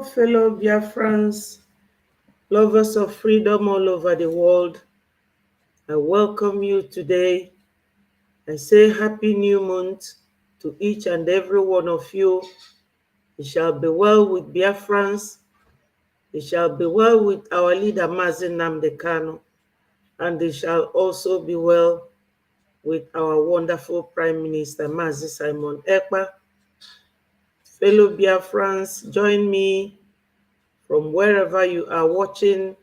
fellow Biafrans, lovers of freedom all over the world. I welcome you today. I say Happy New Month to each and every one of you. It shall be well with Biafrans. It shall be well with our leader, Mazi Nnamdi Kanu. And it shall also be well with our wonderful Prime Minister, Mazi Simon Ekpa. Fellow Biafrans, join me from wherever you are watching.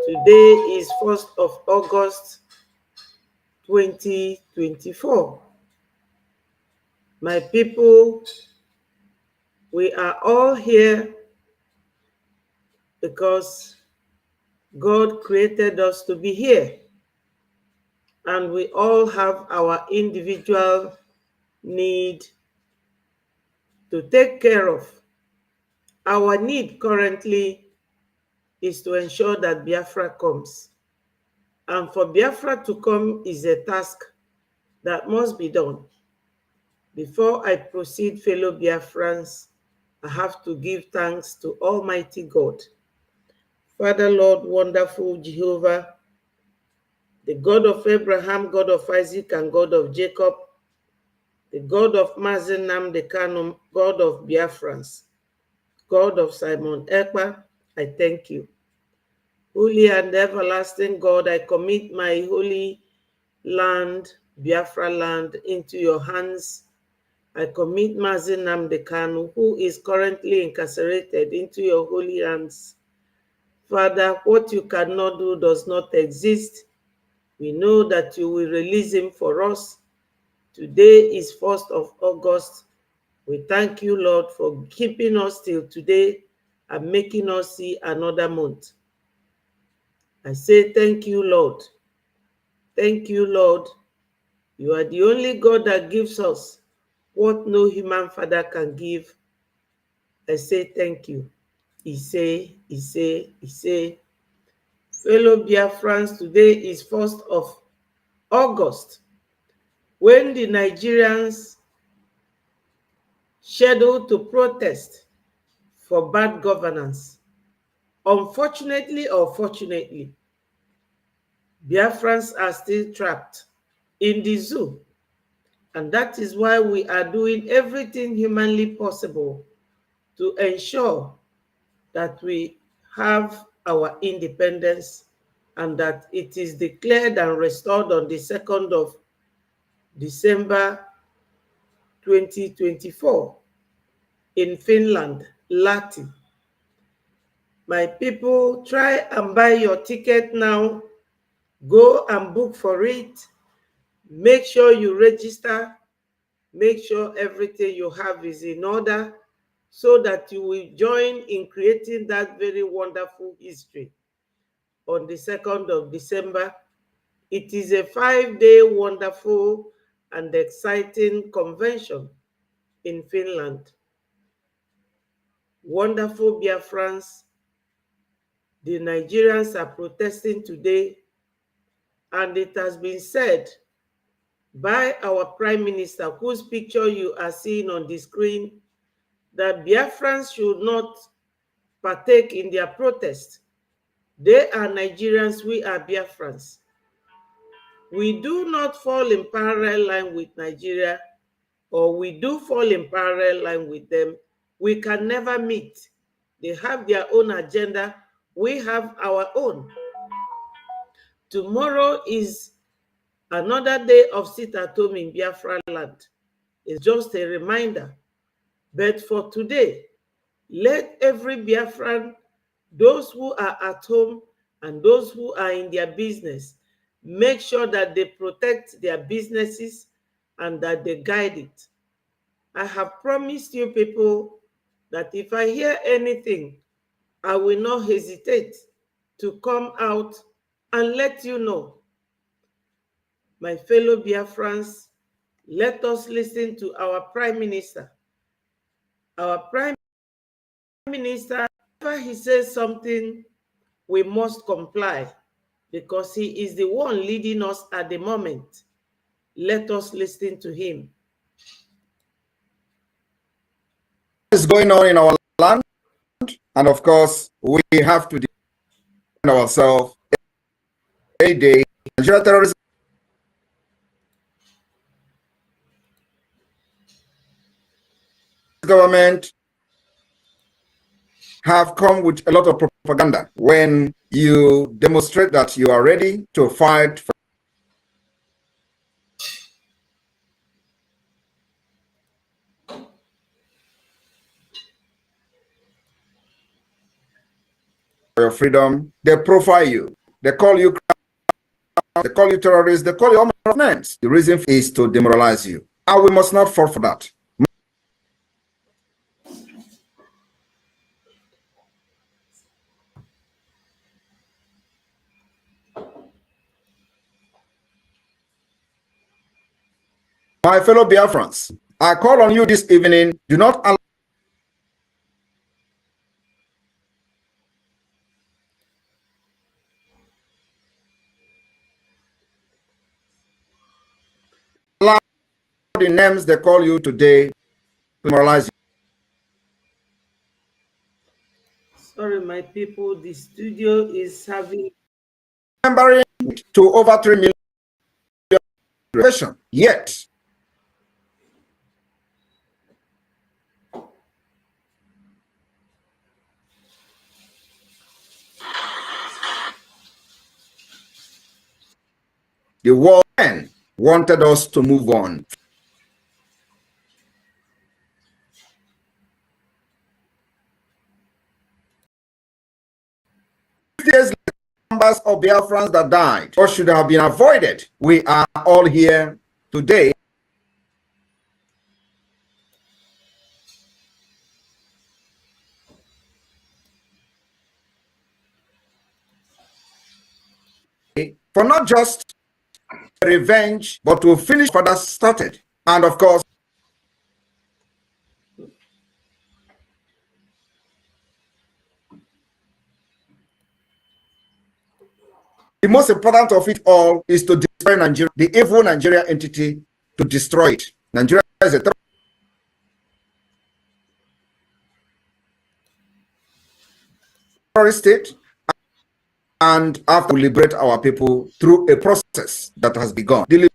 Today is 1st of August 2024. My people, we are all here because God created us to be here, and we all have our individual need to take care of. Our need currently is to ensure that Biafra comes. And for Biafra to come is a task that must be done. Before I proceed, fellow Biafrans, I have to give thanks to Almighty God. Father, Lord, wonderful Jehovah, the God of Abraham, God of Isaac, and God of Jacob, the God of Mazi Nnamdi Kanu, God of Biafrans, God of Simon Ekpa, I thank you. Holy and everlasting God, I commit my holy land, Biafra land, into your hands. I commit Mazi Nnamdi Kanu, who is currently incarcerated, into your holy hands. Father, what you cannot do does not exist. We know that you will release him for us. Today is 1st of August. We thank you, Lord, for keeping us till today and making us see another month. I say thank you, Lord. Thank you, Lord. You are the only God that gives us what no human father can give. I say thank you. He say. Fellow Biafrans, today is 1st of August, when the Nigerians scheduled to protest for bad governance. Unfortunately or fortunately, Biafrans are still trapped in the zoo. And that is why we are doing everything humanly possible to ensure that we have our independence and that it is declared and restored on the 2nd of December 2024 in Finland, Lahti. My people, try and buy your ticket now. Go and book for it. Make sure you register. Make sure everything you have is in order so that you will join in creating that very wonderful history on the 2nd of December. It is a 5-day wonderful and exciting convention in Finland. Wonderful Biafrans, the Nigerians are protesting today, and it has been said by our Prime Minister, whose picture you are seeing on the screen, that Biafrans should not partake in their protest. They are Nigerians, we are Biafrans. We do not fall in parallel line with Nigeria, or we do fall in parallel line with them. We can never meet. They have their own agenda. We have our own. Tomorrow is another day of sit-at-home in Biafra land. It's just a reminder. But for today, let every Biafran, those who are at home and those who are in their business, make sure that they protect their businesses and that they guide it. I have promised you people that if I hear anything, I will not hesitate to come out and let you know. My fellow Biafrans, let us listen to our Prime Minister. Our Prime Minister, whenever he says something, we must comply because he is the one leading us at the moment. Let us listen to him. What is going on in our land? And of course, we have to defend ourselves every day. Nigeria terrorism government have come with a lot of propaganda. When you demonstrate that you are ready to fight for your freedom, they profile you. They call you criminal, they call you terrorists, they call you all manner of names. The reason is to demoralize you. And we must not fall for that. My fellow Biafrans, I call on you this evening, do not allow the names they call you today to demoralize you. Sorry, my people, the studio is having... Remembering to over 3 million population, yet the world wanted us to move on. 50 years later, numbers of Biafrans that died or should have been avoided. We are all here today. For not just revenge, but to finish what has started. And of course, the most important of it all is to destroy Nigeria, the evil Nigeria entity, to destroy it. Nigeria is a terrorist state, and after we liberate our people through a process that has begun. The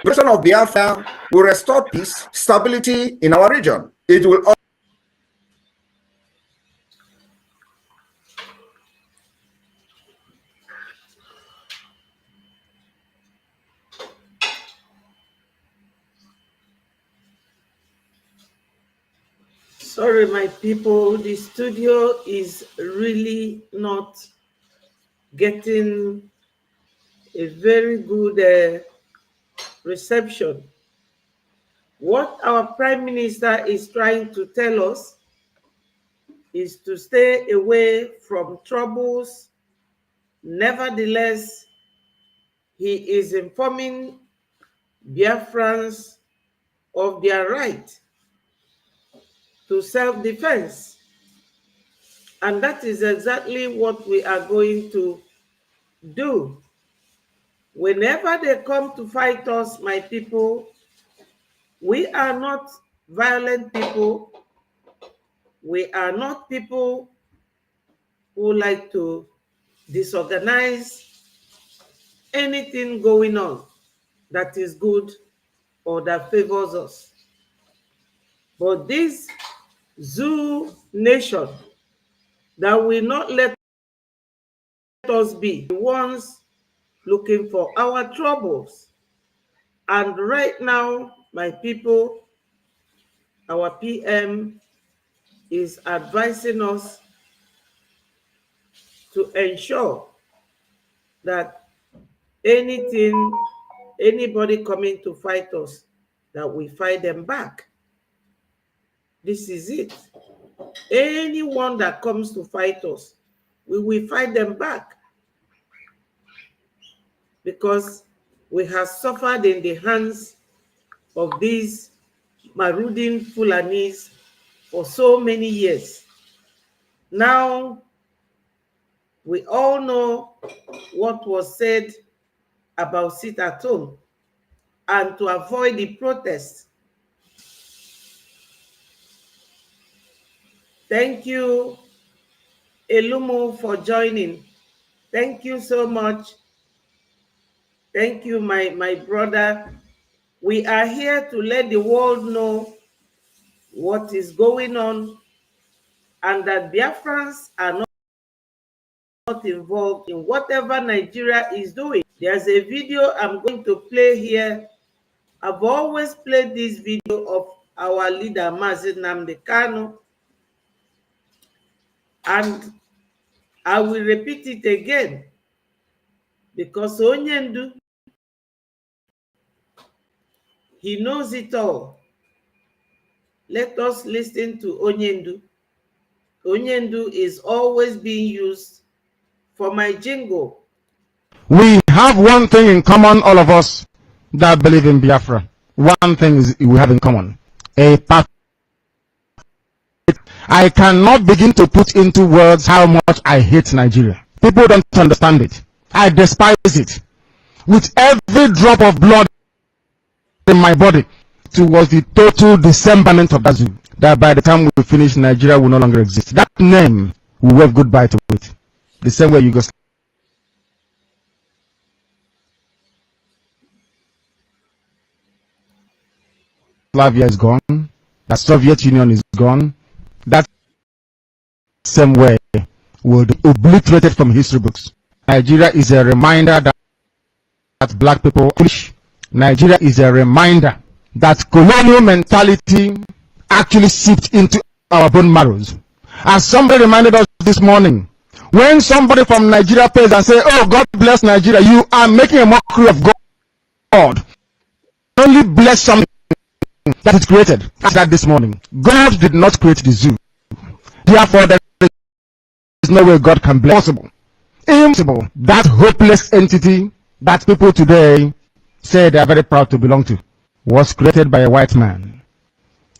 liberation of Biafra will restore peace, stability in our region. It will also Sorry, my people, the studio is really not getting a very good reception. What our Prime Minister is trying to tell us is to stay away from troubles. Nevertheless, he is informing Biafrans of their right to self-defense. And that is exactly what we are going to do. Whenever they come to fight us, my people, we are not violent people. We are not people who like to disorganize anything going on that is good or that favors us. But this zoo nation that will not let us be the ones looking for our troubles. And right now, my people, our PM is advising us to ensure that anybody coming to fight us, that we fight them back. This is it. Anyone that comes to fight us, we will fight them back. because we have suffered in the hands of these marauding Fulanis for so many years. Now, we all know what was said about sit at home, and to avoid the protests. Thank you, Elumo, for joining. Thank you so much. Thank you, my brother. We are here to let the world know what is going on and that Biafrans are not involved in whatever Nigeria is doing. There's a video I'm going to play here. I've always played this video of our leader, Mazi Nnamdi Kanu, and I will repeat it again because Onyendu, he knows it all. Let us listen to Onyendu. Onyendu is always being used for my jingle. We have one thing in common, all of us that believe in Biafra. One thing is we have in common. I cannot begin to put into words how much I hate Nigeria. People don't understand it. I despise it. With every drop of blood in my body, towards the total dismemberment of that zoo, that by the time we finish, Nigeria will no longer exist. That name, we wave goodbye to it. The same way Yugoslavia is gone, the Soviet Union is gone, that same way will be obliterated from history books. Nigeria is a reminder that black people are foolish. Nigeria is a reminder that colonial mentality actually seeped into our bone marrows. As somebody reminded us this morning, when somebody from Nigeria pays and say, "Oh, God bless Nigeria," you are making a mockery of God. Only bless something that is created. As that this morning, God did not create the zoo. Therefore, there is no way God can bless. Impossible. That hopeless entity that people today say they are very proud to belong to was created by a white man.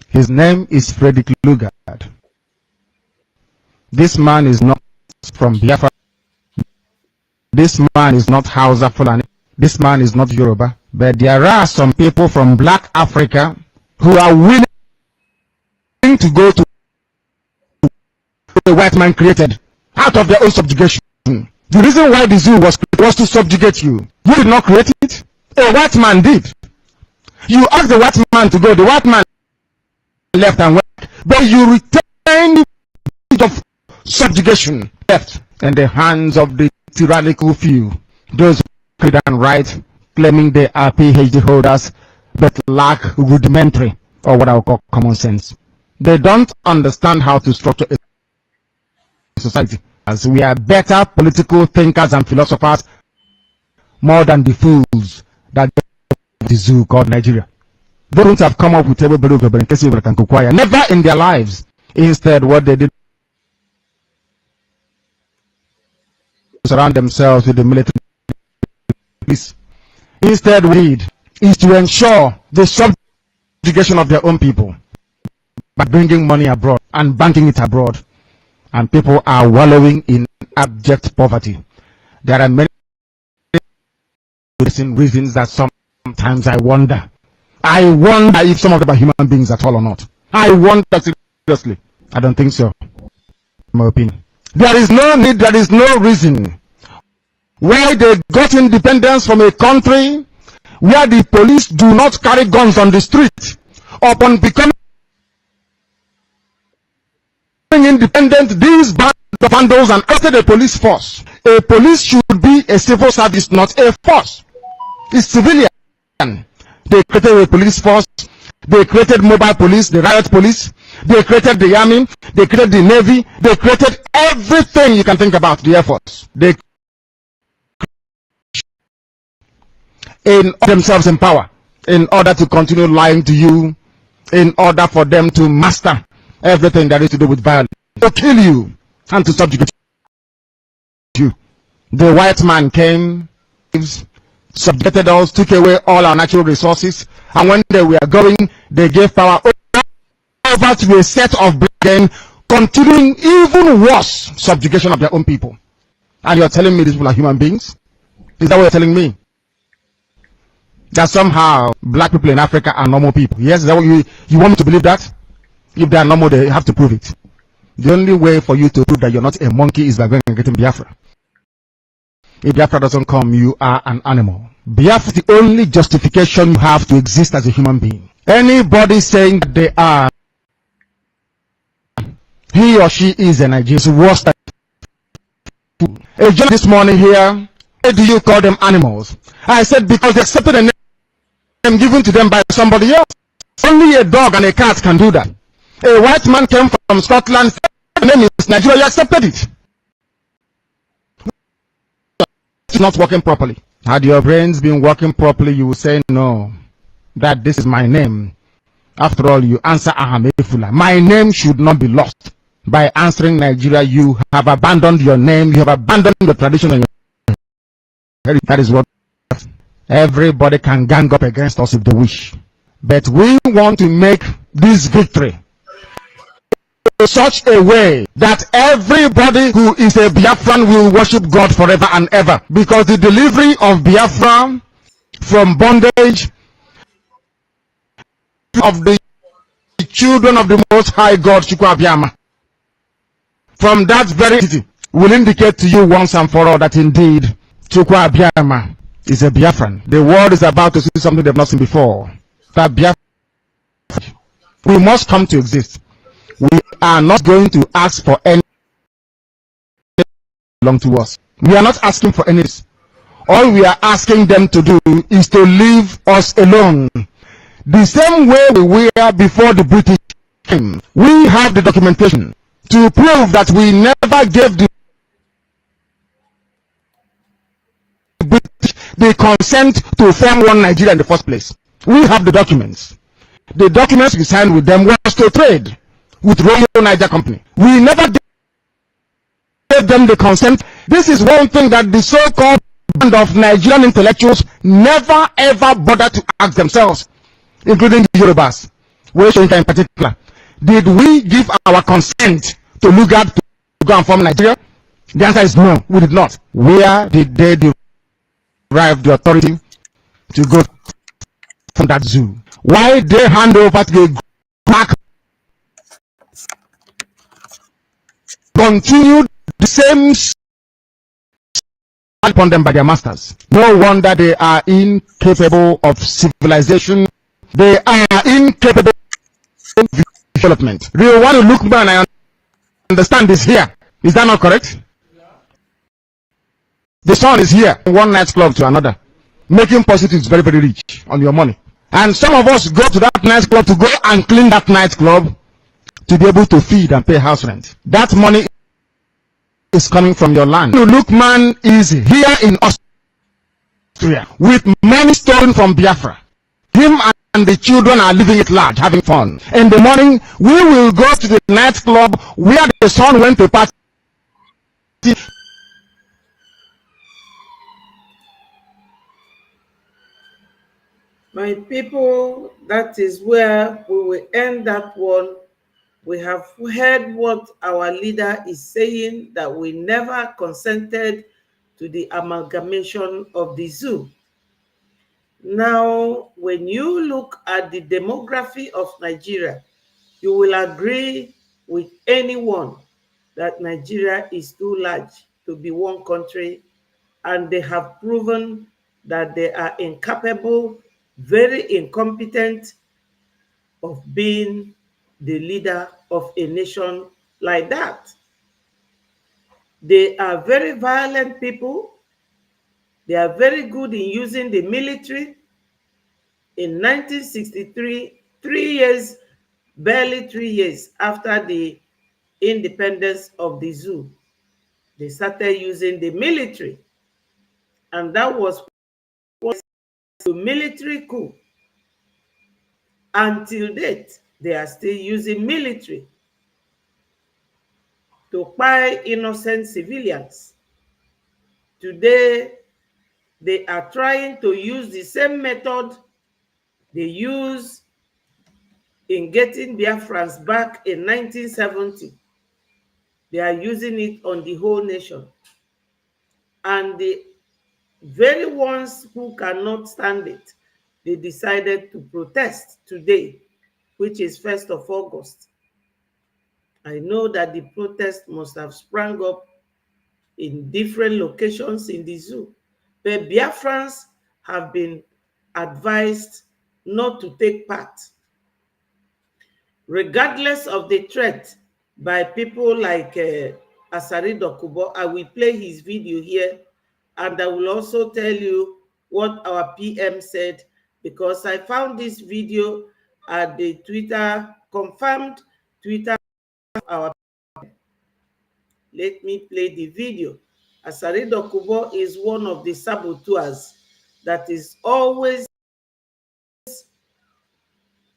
His name is Frederick Lugard. This man is not from Biafra. This man is not Hausa Fulani. This man is not Yoruba. But there are some people from Black Africa who are willing to go to the white man created out of their own subjugation. The reason why the zoo was created was to subjugate you. You did not create it. A white man did. You asked the white man to go. The white man left and went. But you retained the of subjugation left in the hands of the tyrannical few. Those who read and write, claiming they are PhD holders, but lack rudimentary, or what I would call common sense. They don't understand how to structure a society. As we are better political thinkers and philosophers more than the fools that the zoo called Nigeria. They don't have come up with never in their lives. Instead, what they did was surround themselves with the military police. Instead, what they did is to ensure the subjugation of their own people by bringing money abroad and banking it abroad. And people are wallowing in abject poverty. There are many reasons that sometimes I wonder if some of them are human beings at all or not. I wonder seriously. I don't think so, in my opinion. There is no need, there is no reason why they got independence from a country where the police do not carry guns on the street. Upon becoming independent, these band of vandals and after the police force. A police should be a civil service, not a force. It's civilian. They created a police force. They created mobile police, the riot police. They created the army. They created the navy. They created everything you can think about, the air force. They in themselves in power in order to continue lying to you, in order for them to master everything that is to do with violence, to kill you and to subjugate you. The white man came, subjected us, took away all our natural resources, and when they were going, they gave power over to a set of again, continuing even worse subjugation of their own people. And you're telling me these people are human beings? Is that what you're telling me? That somehow black people in Africa are normal people? Yes, is that what you want me to believe that? If they are normal, they have to prove it. The only way for you to prove that you're not a monkey is by going and getting Biafra. If Biafra doesn't come, you are an animal. Biafra is the only justification you have to exist as a human being. Anybody saying they are, he or she is a Nigerian, is worse than a journalist this morning here. Why do you call them animals? I said because they accepted a name given to them by somebody else. Only a dog and a cat can do that. A white man came from Scotland, the name is Nigeria, you accepted it. It's not working properly. Had your brains been working properly, you would say no, that this is my name. After all, you answer Ahamefula. My name should not be lost. By answering Nigeria, you have abandoned your name, you have abandoned the tradition and your... That is what everybody can gang up against us if they wish. But we want to make this victory such a way that everybody who is a Biafran will worship God forever and ever. Because the delivery of Biafra from bondage of the children of the Most High God, Chukwabiyama, from that very entity will indicate to you once and for all that indeed Chukwabiyama is a Biafran. The world is about to see something they've not seen before. That Biafra, we must come to exist. We are not going to ask for any belong to us. We are not asking for any. All we are asking them to do is to leave us alone. The same way we were before the British came. We have the documentation to prove that we never gave the British the consent to form one Nigeria in the first place. We have the documents. The documents we signed with them was to trade with Royal Niger Company. We never gave them the consent. This is one thing that the so-called band of Nigerian intellectuals never ever bothered to ask themselves, including the Yorubas, in particular. Did we give our consent to Lugard to go and form Nigeria? The answer is no, we did not. Where did they derive the authority to go from that zoo? Why did they hand over to the black? Continued the same upon them by their masters. No wonder they are incapable of civilization. They are incapable of development. Do you want to look back and understand this here? Is that not correct? The son is here, one nightclub to another, making prostitutes very, very rich on your money. And some of us go to that nightclub to go and clean that nightclub to be able to feed and pay house rent. That money is coming from your land. Lukman is here in Austria with money stolen from Biafra. Him and the children are living it large, having fun. In the morning, we will go to the nightclub where the son went to party. My people, that is where we will end that one. We have heard what our leader is saying, that we never consented to the amalgamation of the zoo. Now, when you look at the demography of Nigeria, you will agree with anyone that Nigeria is too large to be one country, and they have proven that they are incapable, very incompetent of being the leader of a nation like that. They are very violent people. They are very good in using the military. In 1963, barely 3 years after the independence of the zoo, they started using the military. And that was a military coup. Until date, they are still using military to buy innocent civilians. Today, They are trying to use the same method they used in getting Biafrans back in 1970. They are using it on the whole nation. And the very ones who cannot stand it, they decided to protest today, which is 1st of August. I know that the protest must have sprung up in different locations in the zoo, but Biafrans have been advised not to take part, regardless of the threat by people like Asari Dokubo. I will play his video here, and I will also tell you what our PM said, because I found this video at the Twitter, confirmed Twitter of our PM. Let me play the video. Asari Dokubo is one of the saboteurs that is always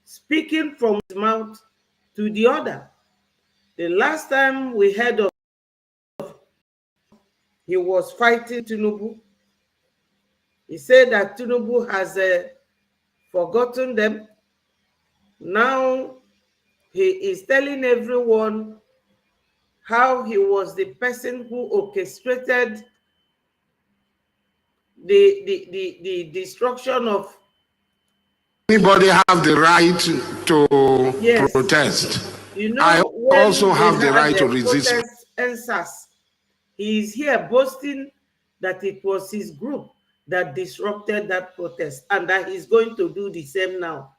speaking from his mouth to the other. The last time we heard of he was fighting Tinubu, he said that Tinubu has forgotten them. Now he is telling everyone how he was the person who orchestrated the destruction of. Anybody have the right to Yes. protest. You know, I also have the right to resist. NSAS. He is here boasting that it was his group that disrupted that protest and that he's going to do the same now.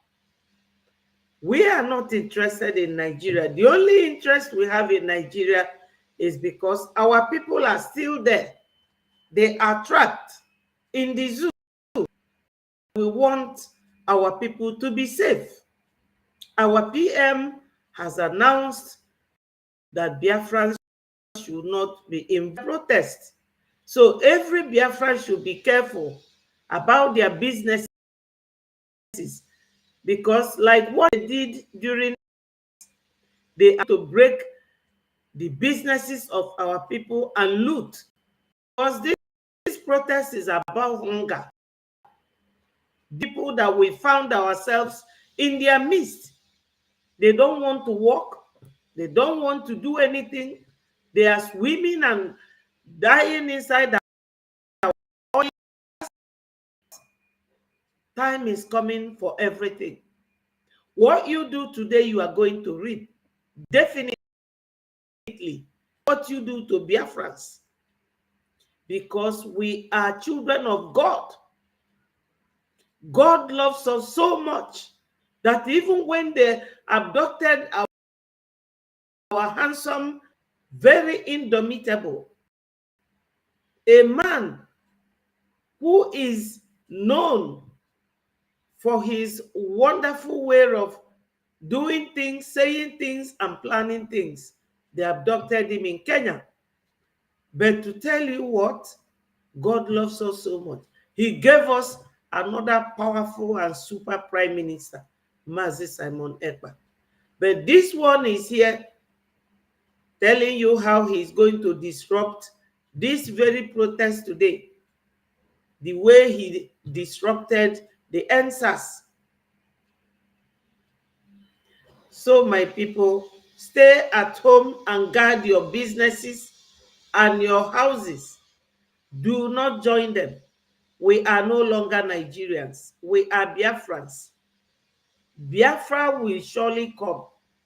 We are not interested in Nigeria. The only interest we have in Nigeria is because our people are still there. They are trapped in the zoo. We want our people to be safe. Our PM has announced that Biafrans should not be in protest. So every Biafran should be careful about their businesses, because like what they did during, they have to break the businesses of our people and loot. Because this protest is about hunger. People that we found ourselves in their midst, they don't want to walk, they don't want to do anything. They are swimming and dying inside the oil. Time is coming for everything. What you do today, you are going to reap. Definitely. What you do to Biafrans. Because we are children of God. God loves us so much that even when they abducted our handsome, very indomitable, a man who is known for his wonderful way of doing things, saying things, and planning things. They abducted him in Kenya. But to tell you what, God loves us so much. He gave us another powerful and super prime minister, Mazi Simon Ekpa. But this one is here telling you how he's going to disrupt this very protest today, the way he disrupted the NSAS. So my people, stay at home and guard your businesses and your houses. Do not join them. We are no longer Nigerians. We are Biafrans. Biafra will surely come.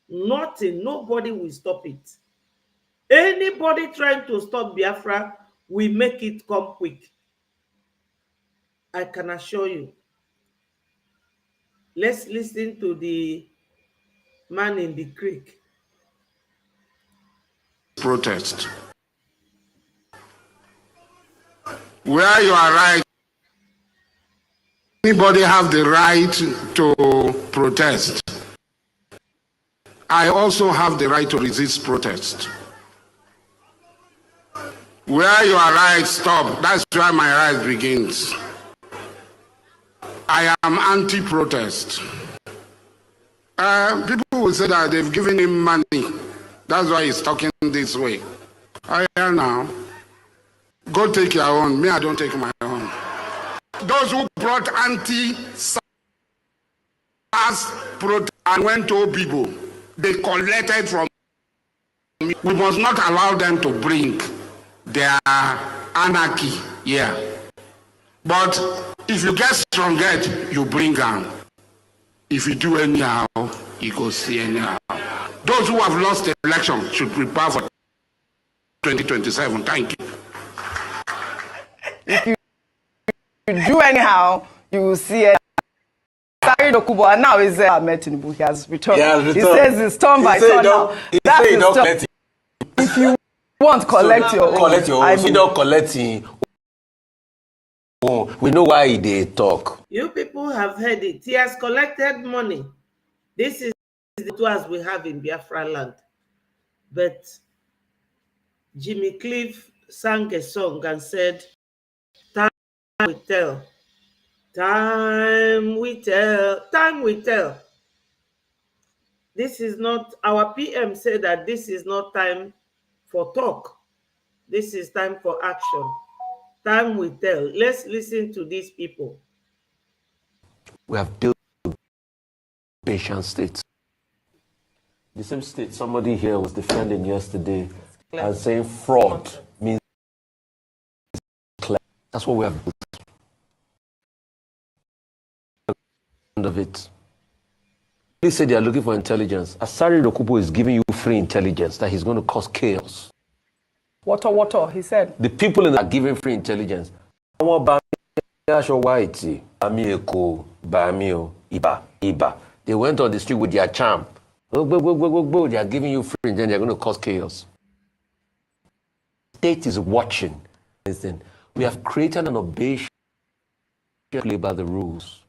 Nobody will stop it. Anybody trying to stop Biafra will make it come quick. I can assure you. Let's listen to the man in the creek. Protest. Where you are right, anybody have the right to protest. I also have the right to resist protest. Where you are right, stop. That's where my right begins. I am anti-protest. People will say that they've given him money. That's why he's talking this way. I am now. Go take your own. Me, I don't take my own. those who brought anti-SARS protest and went to people, they collected from. We must not allow them to bring their anarchy here. But if you get stronger, you bring them. If you do anyhow, you go see anyhow. Those who have lost the election should prepare for 2027. Thank you. If you do anyhow, you will see it. And now is Ahmed Tinubu. He has returned. He says it's turn by turn now. That is if you want, collect your own. You don't collect it. We know why they talk. You people have heard it. He has collected money. This is the tours we have in Biafra land. But Jimmy Cliff sang a song and said, "Time will tell. Time will tell. Time will tell." This is not, our PM said that this is not time for talk. This is time for action. Time will tell. Let's listen to these people. We have built patient states. The same state somebody here was defending yesterday and saying fraud means clear. That's what we have built. End of it. They say they are looking for intelligence. Asari Dokubo is giving you free intelligence that he's going to cause chaos. Water, he said. The people are giving free intelligence. They went on the street with their charm. They are giving you free intelligence. They're going to cause chaos. The state is watching. Listen, we have created an obligation to play by the rules.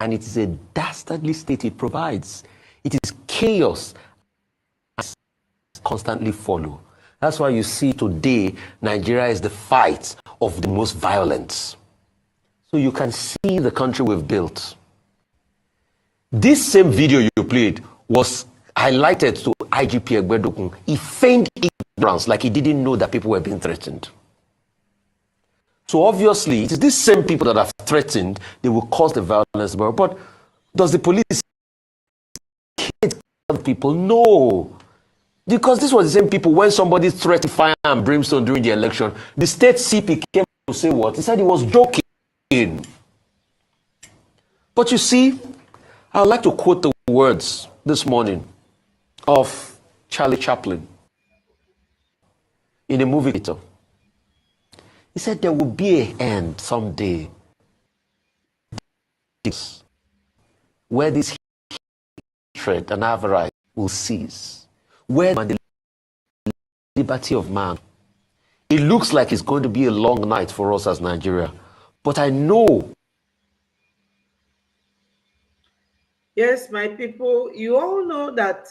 And it is a dastardly state it provides. It is chaos and constantly follow. That's why you see today, Nigeria is the fight of the most violent. So you can see the country we've built. This same video you played was highlighted to IGP Egbedokun. He feigned ignorance, like he didn't know that people were being threatened. So obviously, it is these same people that are threatened, they will cause the violence. But does the police kill people? No. Because this was the same people, when somebody threatened fire and brimstone during the election, the state CP came to say what? He said he was joking. But you see, I would like to quote the words this morning of Charlie Chaplin in a movie. He said there will be an end someday where this hatred and avarice will cease, where the liberty of man. It looks like it's going to be a long night for us as Nigeria, but I know. Yes, my people, you all know that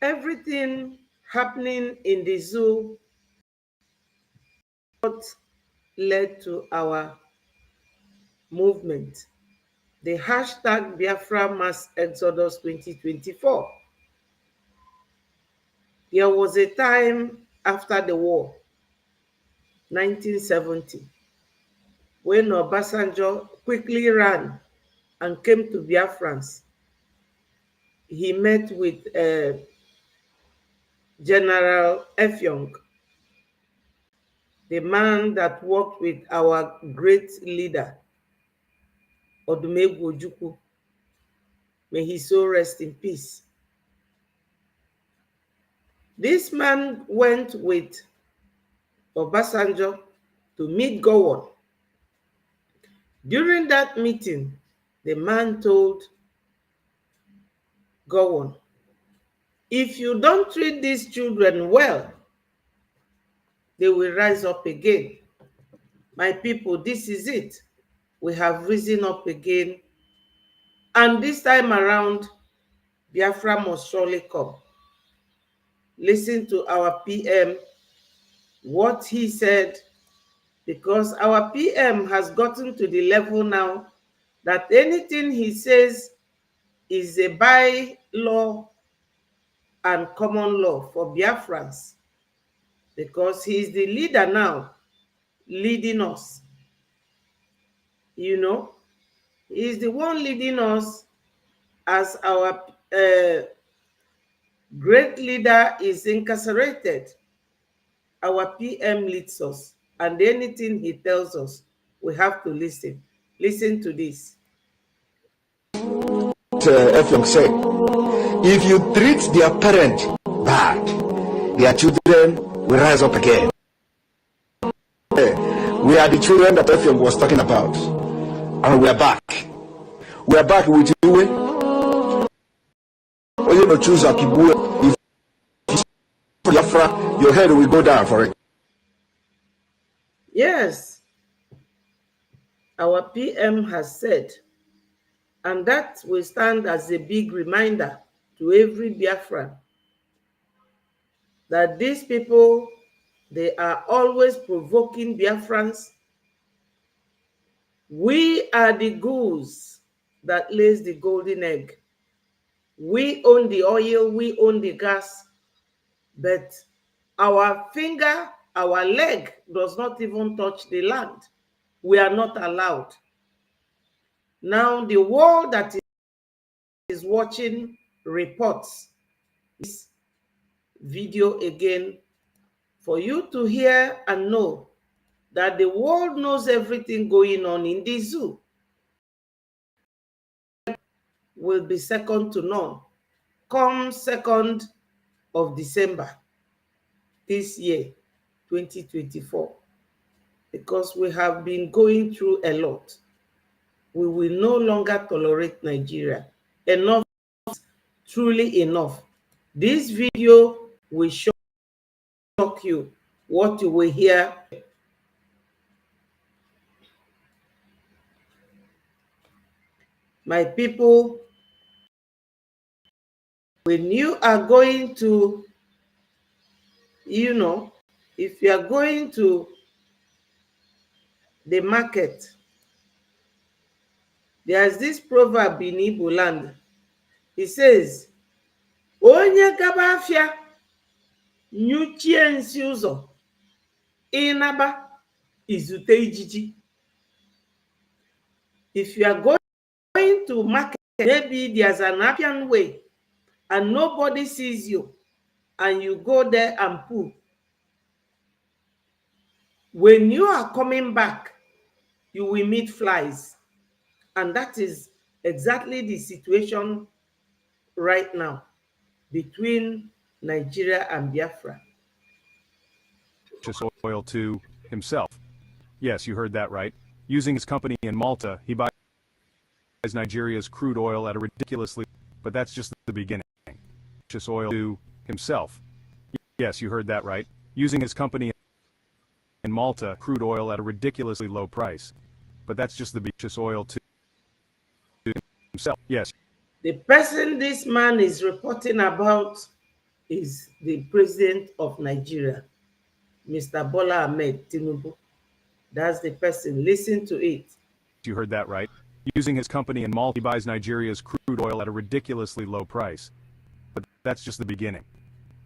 everything happening in the zoo what led to our movement, the hashtag Biafra Mass Exodus 2024. There was a time after the war, 1970, when Obasanjo quickly ran and came to Biafrans. He met with General Effiong, the man that worked with our great leader, Odumegwu Ojukwu. May his soul rest in peace. This man went with Obasanjo to meet Gowon. During that meeting, the man told Gowon, if you don't treat these children well, they will rise up again. My people, this is it. We have risen up again. And this time around, Biafra must surely come. Listen to our PM, what he said, because our PM has gotten to the level now that anything he says is a by-law and common law for Biafrans, because he is the leader now, leading us. you know, he's the one leading us as our great leader is incarcerated. Our PM leads us, and anything he tells us, we have to listen. Listen to this. Effiong said, if you treat their parent bad, their children will rise up again. We are the children that Effiong was talking about, and we are back. We are back with you. You know, choose a kibu. If Biafra, your head will go down for it. Yes, our PM has said, and that will stand as a big reminder to every Biafran that these people, they are always provoking Biafrans. We are the goose that lays the golden egg. We own the oil, we own the gas, but our finger, our leg does not even touch the land. We are not allowed. Now, the world that is watching reports this video again for you to hear and know that the world knows everything going on in the zoo. Will be second to none come 2nd of December this year, 2024, because we have been going through a lot. We will no longer tolerate Nigeria. Enough, truly enough. This video will shock you what you will hear. My people, when you are going to, you know, if you are going to the market, there's this proverb in Igbo land. It says, onye gaba afia nyuchie nsi ụzọ ịnaba izute ijiji. If you are going to market, maybe there's an Appian way and nobody sees you, and you go there and poo. When you are coming back, you will meet flies. And that is exactly the situation right now between Nigeria and Biafra. Oil to himself. Yes, you heard that right. Using his company in Malta, he buys Nigeria's crude oil at a ridiculously, but that's just the beginning. Oil to himself. Yes, you heard that right. Using his company in Malta, crude oil at a ridiculously low price. But that's just the oil to himself. Yes. The person this man is reporting about is the president of Nigeria, Mr. Bola Ahmed Tinubu. That's the person. Listen to it. You heard that right. Using his company in Malta, he buys Nigeria's crude oil at a ridiculously low price. But that's just the beginning.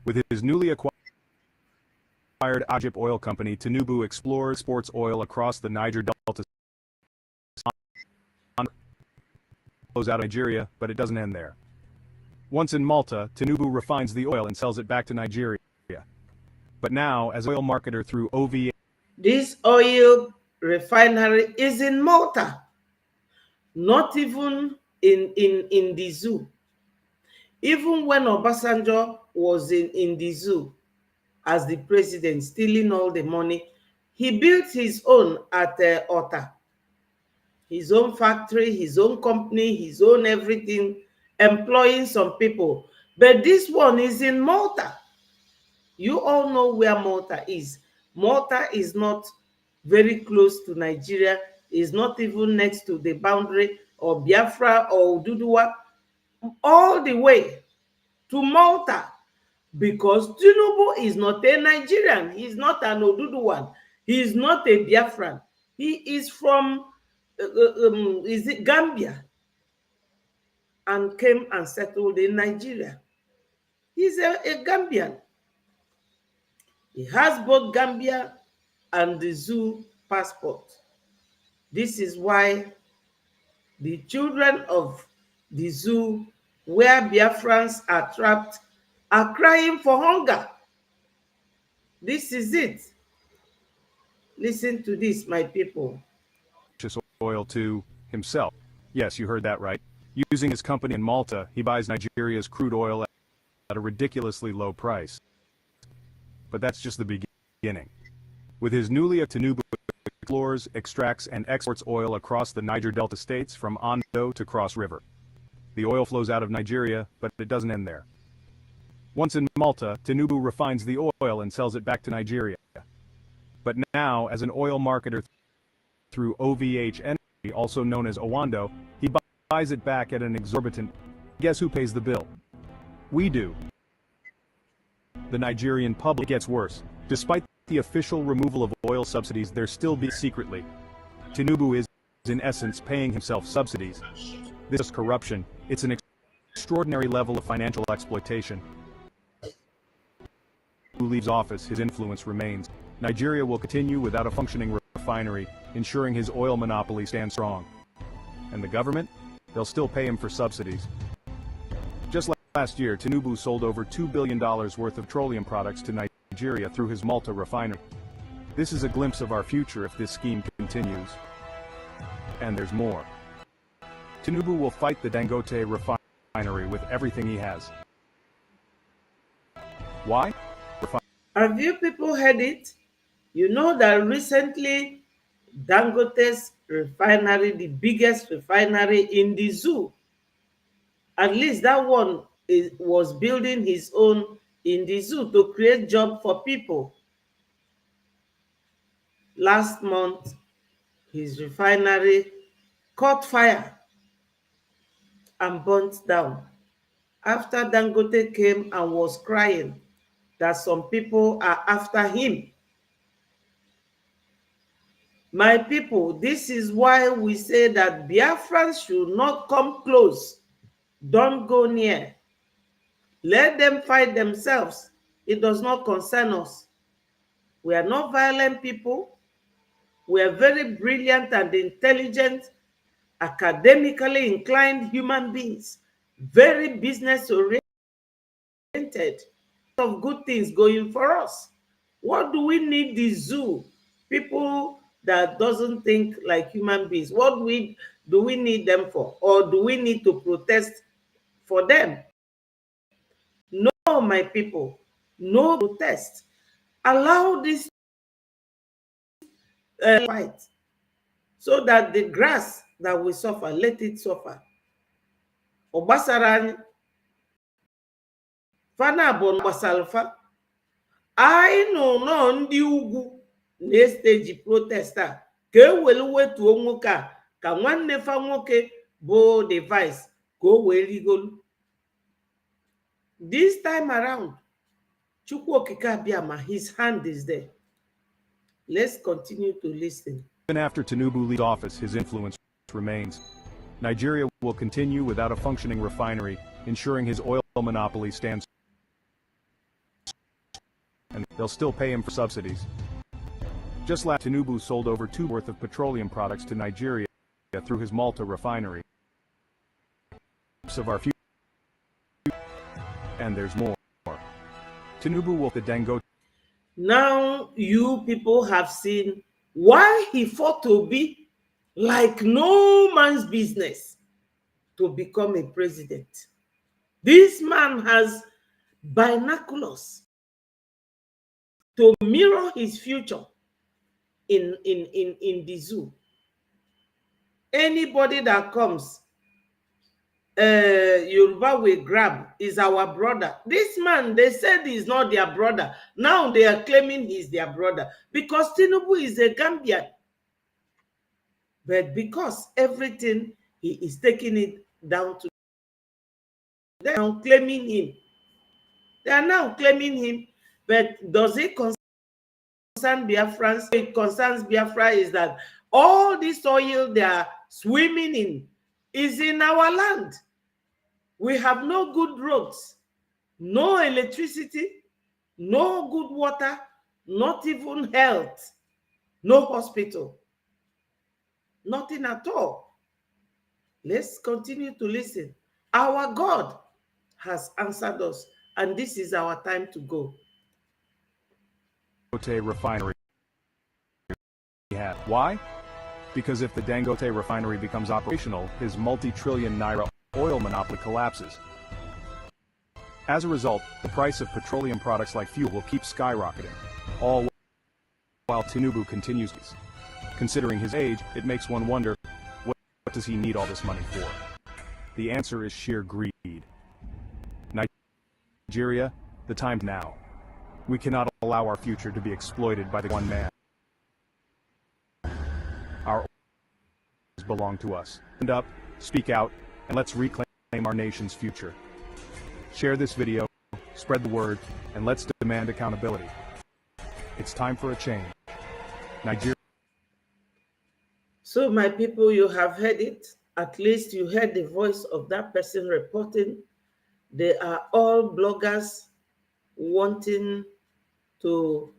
With his newly acquired Ajip oil company, Tinubu explores sports oil across the Niger Delta. Flows out of Nigeria, but it doesn't end there. Once in Malta, Tinubu refines the oil and sells it back to Nigeria. But now, as oil marketer through OVA, this oil refinery is in Malta, not even in the zoo. Even when Obasanjo was in the zoo as the president, stealing all the money, he built his own at Ota. His own factory, his own company, his own everything, employing some people. But this one is in Malta. You all know where Malta is. Malta is not very close to Nigeria. It's not even next to the boundary of Biafra or Oduduwa. All the way to Malta, because Tinubu is not a Nigerian. He's not an Oduduwan. He is not a Biafran. He is from is it Gambia, and came and settled in Nigeria. He's a Gambian. He has both Gambia and the zoo passport. This is why the children of the zoo, where Biafrans are trapped, are crying for hunger. This is it. Listen to this, my people. Oil to himself. Yes, you heard that right. Using his company in Malta, he buys Nigeria's crude oil at a ridiculously low price. But that's just the beginning. With his newly Tinubu explores, extracts, and exports oil across the Niger Delta states from Ondo to Cross River. The oil flows out of Nigeria, but it doesn't end there. Once in Malta, Tinubu refines the oil and sells it back to Nigeria. But now, as an oil marketer through OVH Energy, also known as Owando, he buys it back at an exorbitant. Guess who pays the bill? We do. The Nigerian public gets worse. Despite the official removal of oil subsidies, there still be secretly. Tinubu is, in essence, paying himself subsidies. This is corruption. It's an extraordinary level of financial exploitation. Who leaves office, his influence remains. Nigeria will continue without a functioning refinery, ensuring his oil monopoly stands strong. And the government? They'll still pay him for subsidies. Just last year, Tinubu sold over $2 billion worth of petroleum products to Nigeria through his Malta refinery. This is a glimpse of our future if this scheme continues. And there's more. Tinubu will fight the Dangote refinery with everything he has. Why? Have you people heard it? You know that recently Dangote's refinery, the biggest refinery in the zoo, at least that one was building his own in the zoo to create jobs for people. Last month, his refinery caught fire and burnt down after Dangote came and was crying that some people are after him. My people, this is why we say that Biafrans should not come close. Don't go near. Let them fight themselves. It does not concern us. We are not violent people. We are very brilliant and intelligent, academically inclined human beings, very business oriented, of good things going for us. What do we need the zoo? People that doesn't think like human beings. What do we need them for? Or do we need to protest for them? No, my people, no protest. Allow this fight so that the grass that we suffer, let it suffer. Obasaran fana bon basalfa. I know no ndị ugwu na-esteji protest a ka e were wetuo nwoke a ka nwanne fa nwoke bụ device ka o wee rigolu. This time around, Chukwu Okike Abiama, his hand is there. Let's continue to listen. Even after Tinubu leaves office, his influence remains. Nigeria will continue without a functioning refinery, ensuring his oil monopoly stands. And they'll still pay him for subsidies. Just last, Tinubu sold over $2 billion worth of petroleum products to Nigeria through his Malta refinery. Of our future, and there's more. Tinubu will the Dangote. Now you people have seen why he fought to be like no man's business to become a president. This man has binoculars to mirror his future in the zoo. Anybody that comes, Yoruba will grab is our brother. This man, they said he's not their brother. Now they are claiming he's their brother because Tinubu is a Gambian. But because everything, he is taking it down to, they are now claiming him. They are now claiming him. But does it concern Biafrans? It concerns Biafra is that all this oil they are swimming in is in our land. We have no good roads, no electricity, no good water, not even health, no hospital. Nothing at all. Let's continue to listen. Our God has answered us, and this is our time to go. Dangote refinery. Why? Because if the Dangote refinery becomes operational, his multi-trillion naira oil monopoly collapses. As a result, the price of petroleum products like fuel will keep skyrocketing, all while Tinubu continues. Considering his age, it makes one wonder, what does he need all this money for? The answer is sheer greed. Nigeria, the time now. We cannot allow our future to be exploited by the one man. Our oils belong to us. Stand up, speak out, and let's reclaim our nation's future. Share this video, spread the word, and let's demand accountability. It's time for a change. Nigeria. So, my people, you have heard it. At least you heard the voice of that person reporting. They are all bloggers wanting to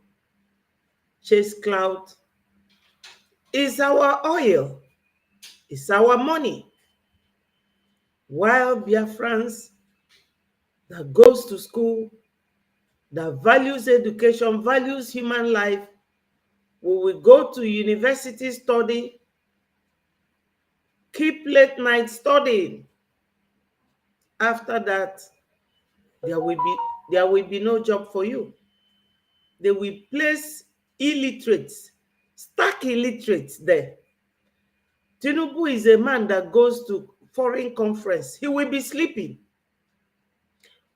chase clout. It's our oil. It's our money. While Biafrans that goes to school, that values education, values human life, we will go to university study, keep late night studying. After that, there will be no job for you. They will place illiterates, stark illiterates there. Tinubu is a man that goes to foreign conference. He will be sleeping.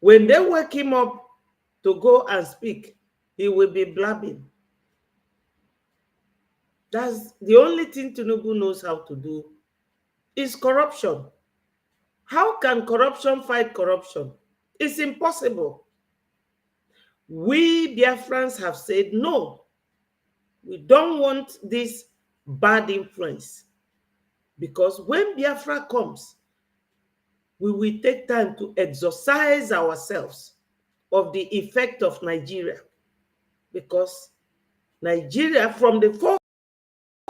When they wake him up to go and speak, he will be blabbing. That's the only thing Tinubu knows how to do is corruption. How can corruption fight corruption? It's impossible. We Biafrans have said no. We don't want this bad influence. Because when Biafra comes, we will take time to exorcise ourselves of the effect of Nigeria. Because Nigeria, from the four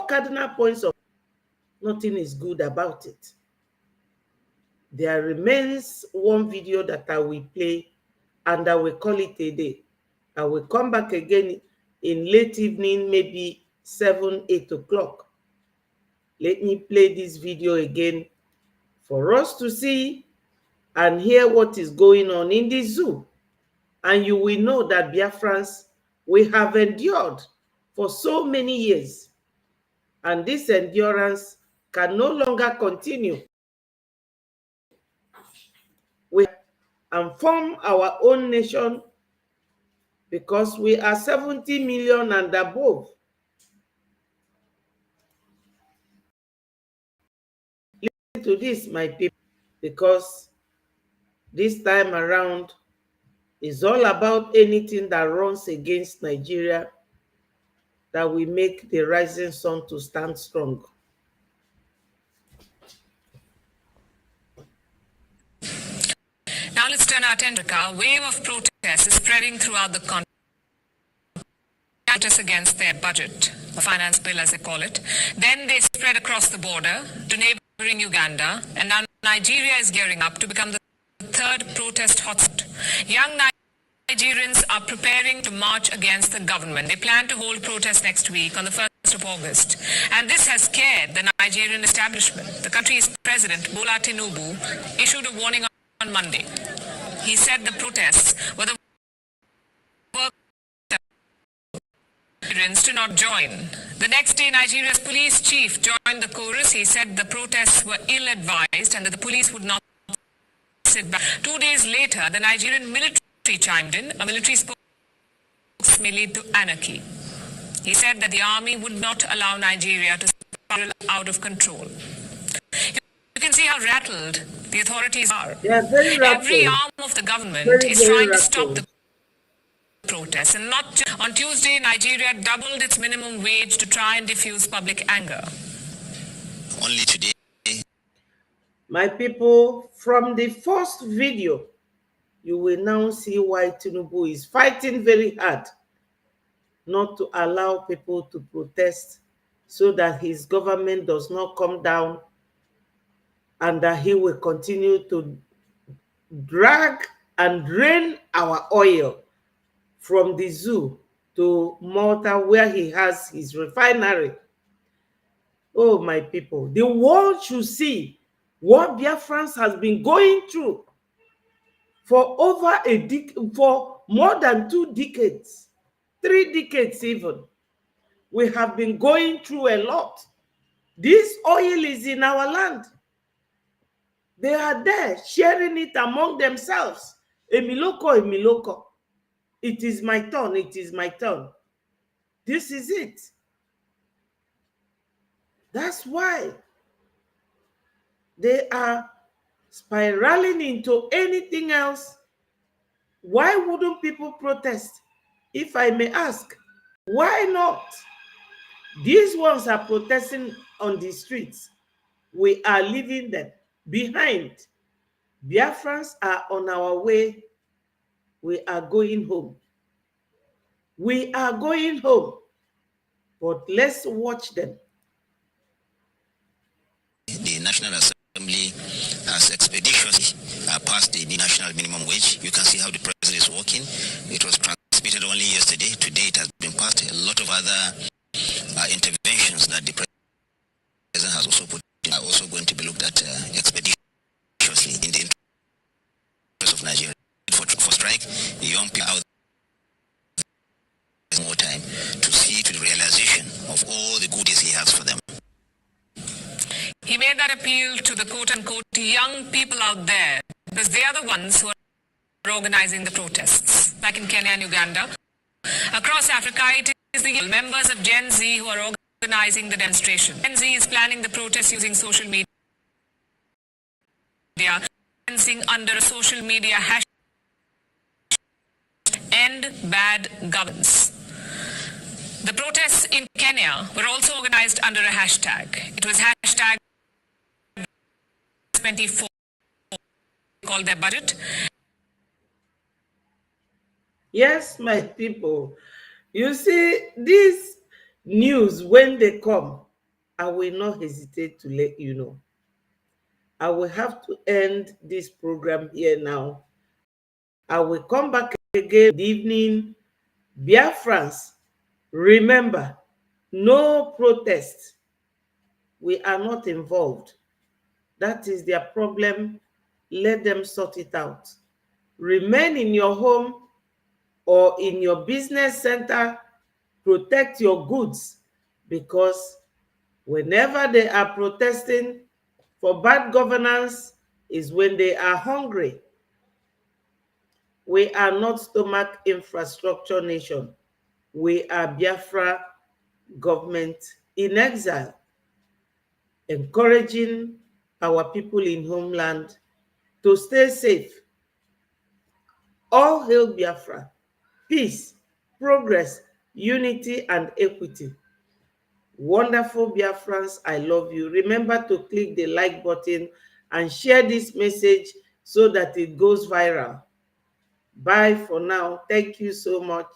cardinal points of nothing is good about it. There remains one video that I will play and I will call it a day. I will come back again in late evening, maybe 7, 8 o'clock. Let me play this video again for us to see and hear what is going on in the zoo. And you will know that Biafrans, we have endured for so many years. And this endurance can no longer continue. We and form our own nation because we are 70 million and above. Listen to this, my people, because this time around is all about anything that runs against Nigeria that will make the rising sun to stand strong. Now let's turn our attention. A wave of protests is spreading throughout the country. Protests against their budget, the finance bill as they call it. Then they spread across the border to neighboring Uganda, and now Nigeria is gearing up to become the third protest hotspot. Young Nigerians are preparing to march against the government. They plan to hold protests next week on the 1st of August. And this has scared the Nigerian establishment. The country's president, Bola Tinubu, issued a warning on Monday. He said the protests were the work of Nigerians to not join. The next day, Nigeria's police chief joined the chorus. He said the protests were ill-advised and that the police would not sit back. 2 days later, the Nigerian military chimed in. A military spokesman may lead to anarchy. He said that the army would not allow Nigeria to spiral out of control. You can see how rattled the authorities are. Every arm of the government is trying to stop the protests. And not just on Tuesday, Nigeria doubled its minimum wage to try and diffuse public anger. Only today. My people, from the first video, you will now see why Tinubu is fighting very hard not to allow people to protest so that his government does not come down and that he will continue to drag and drain our oil from the zoo to Malta, where he has his refinery. Oh, my people, the world should see what Biafrans has been going through for for more than 2 decades, 3 decades even. We have been going through a lot. This oil is in our land. They are there sharing it among themselves. Emiloko, Emiloko. It is my turn, it is my turn. This is it. That's why they are spiraling into anything else. Why wouldn't people protest? If I may ask, why not? These ones are protesting on the streets. We are leaving them behind. Biafrans are on our way. We are going home. We are going home. But let's watch them. The National Assembly has expeditiously passed the national minimum wage. You can see how the president is working. It was transmitted only yesterday. Today it has been passed. A lot of other interventions that the president has also put in are also going to be looked at expeditiously in the interest of Nigeria. For strike, the young people out there more time to see to the realization of all the goodies he has for them. He made that appeal to the quote-unquote young people out there because they are the ones who are organizing the protests. Like in Kenya and Uganda. Across Africa, it is the members of Gen Z who are organizing the demonstration. Gen Z is planning the protest using social media, dancing under a social media hashtag, End Bad Governance. The protests in Kenya were also organized under a hashtag. It was hashtag 24, called their budget. Yes, my people. You see, these news, when they come, I will not hesitate to let you know. I will have to end this program here now. I will come back again. Good evening. Biafrans, remember, no protest. We are not involved. That is their problem. Let them sort it out. Remain in your home or in your business center. Protect your goods, because whenever they are protesting for bad governance is when they are hungry. We are not stomach infrastructure nation. We are Biafra government in exile, encouraging our people in homeland to stay safe. All hail Biafra, peace, progress, unity, and equity. Wonderful Biafrans, I love you. Remember to click the like button and share this message so that it goes viral. Bye for now. Thank you so much.